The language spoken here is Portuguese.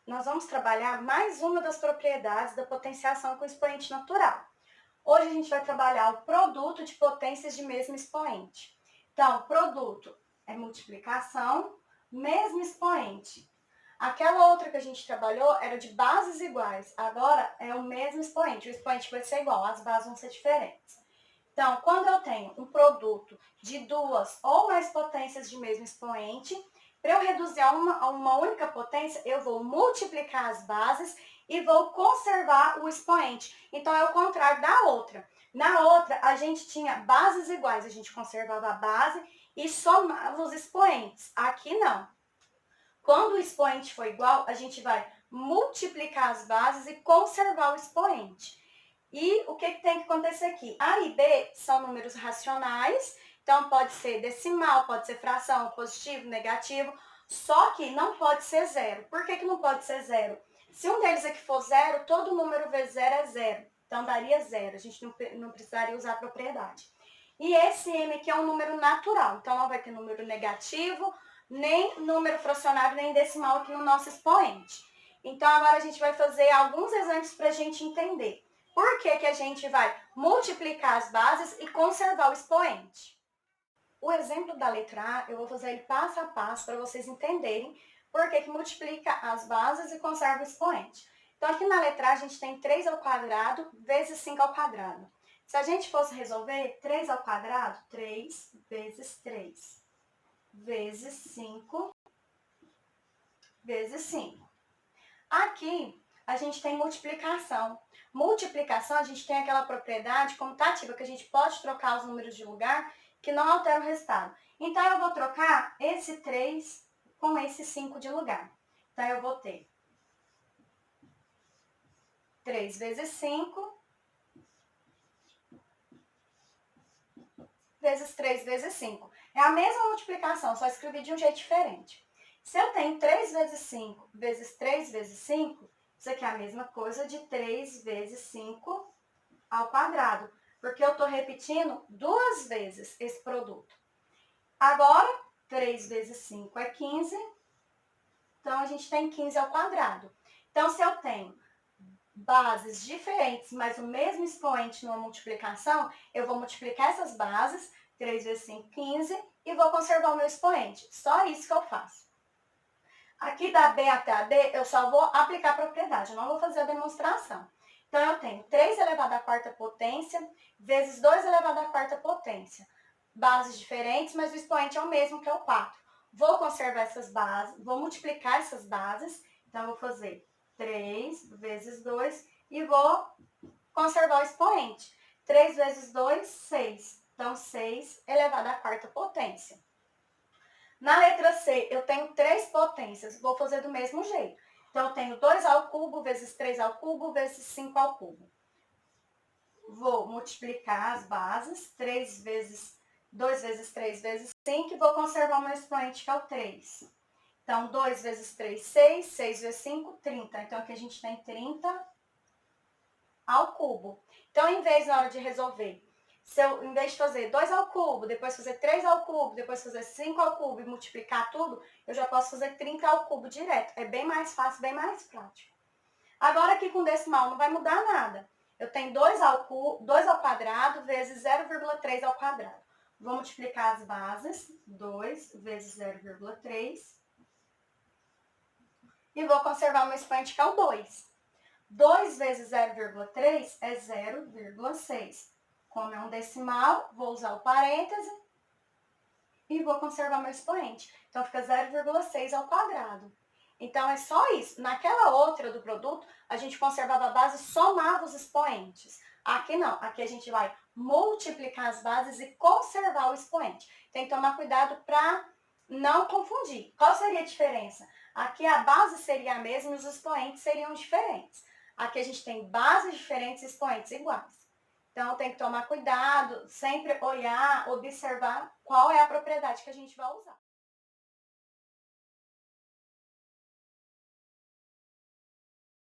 nós vamos trabalhar mais uma das propriedades da potenciação com expoente natural. Hoje a gente vai trabalhar o produto de potências de mesmo expoente. Então, produto é multiplicação, mesmo expoente. Aquela outra que a gente trabalhou era de bases iguais, agora é o mesmo expoente. O expoente vai ser igual, as bases vão ser diferentes. Então, quando eu tenho um produto de duas ou mais potências de mesmo expoente, para eu reduzir a uma única potência, eu vou multiplicar as bases e vou conservar o expoente. Então, é o contrário da outra. Na outra, a gente tinha bases iguais, a gente conservava a base e somava os expoentes. Aqui, não. Quando o expoente for igual, a gente vai multiplicar as bases e conservar o expoente. E o que tem que acontecer aqui? A e B são números racionais, então pode ser decimal, pode ser fração, positivo, negativo, só que não pode ser zero. Por que não pode ser zero? Se um deles aqui for zero, todo número vezes zero é zero, então daria zero, a gente não precisaria usar a propriedade. E esse M aqui é um número natural, então não vai ter número negativo, nem número fracionário, nem decimal aqui no nosso expoente. Então agora a gente vai fazer alguns exemplos para a gente entender. Por que a gente vai multiplicar as bases e conservar o expoente? O exemplo da letra A, eu vou fazer ele passo a passo para vocês entenderem por que multiplica as bases e conserva o expoente. Então, aqui na letra A, a gente tem 3 ao quadrado vezes 5 ao quadrado. Se a gente fosse resolver 3 ao quadrado, 3 vezes 3 vezes 5 vezes 5. Aqui, a gente tem multiplicação. Multiplicação, a gente tem aquela propriedade comutativa que a gente pode trocar os números de lugar que não altera o resultado. Então, eu vou trocar esse 3 com esse 5 de lugar. Então, eu vou ter 3 vezes 5 vezes 3 vezes 5. É a mesma multiplicação, só escrevi de um jeito diferente. Se eu tenho 3 vezes 5 vezes 3 vezes 5, isso aqui é a mesma coisa de 3 vezes 5 ao quadrado, porque eu estou repetindo duas vezes esse produto. Agora, 3 vezes 5 é 15, então a gente tem 15 ao quadrado. Então, se eu tenho bases diferentes, mas o mesmo expoente numa multiplicação, eu vou multiplicar essas bases, 3 vezes 5, 15, e vou conservar o meu expoente. Só isso que eu faço. Aqui da B até a D, eu só vou aplicar a propriedade, eu não vou fazer a demonstração. Então, eu tenho 3 elevado à quarta potência vezes 2 elevado à quarta potência. Bases diferentes, mas o expoente é o mesmo, que é o 4. Vou conservar essas bases, vou multiplicar essas bases. Então, eu vou fazer 3 vezes 2 e vou conservar o expoente. 3 vezes 2, 6. Então, 6 elevado à quarta potência. Na letra C, eu tenho 3 potências, vou fazer do mesmo jeito. Então, eu tenho 2 ao cubo vezes 3 ao cubo vezes 5 ao cubo. Vou multiplicar as bases, 2 vezes 3 vezes 5, e vou conservar o meu expoente, que é o 3. Então, 2 vezes 3, 6, 6 vezes 5, 30. Então, aqui a gente tem 30 ao cubo. Então, em vez, na hora de resolver, se eu, em vez de fazer 2 ao cubo, depois fazer 3 ao cubo, depois fazer 5 ao cubo e multiplicar tudo, eu já posso fazer 30 ao cubo direto. É bem mais fácil, bem mais prático. Agora, aqui com decimal não vai mudar nada. Eu tenho 2 ao quadrado vezes 0,3 ao quadrado. Vou multiplicar as bases, 2 vezes 0,3. E vou conservar o meu expoente, que é o 2. 2 vezes 0,3 é 0,6. Como é um decimal, vou usar o parêntese e vou conservar meu expoente. Então, fica 0,6 ao quadrado. Então, é só isso. Naquela outra do produto, a gente conservava a base e somava os expoentes. Aqui não. Aqui a gente vai multiplicar as bases e conservar o expoente. Tem que tomar cuidado para não confundir. Qual seria a diferença? Aqui a base seria a mesma e os expoentes seriam diferentes. Aqui a gente tem bases diferentes e expoentes iguais. Então, tem que tomar cuidado, sempre olhar, observar qual é a propriedade que a gente vai usar.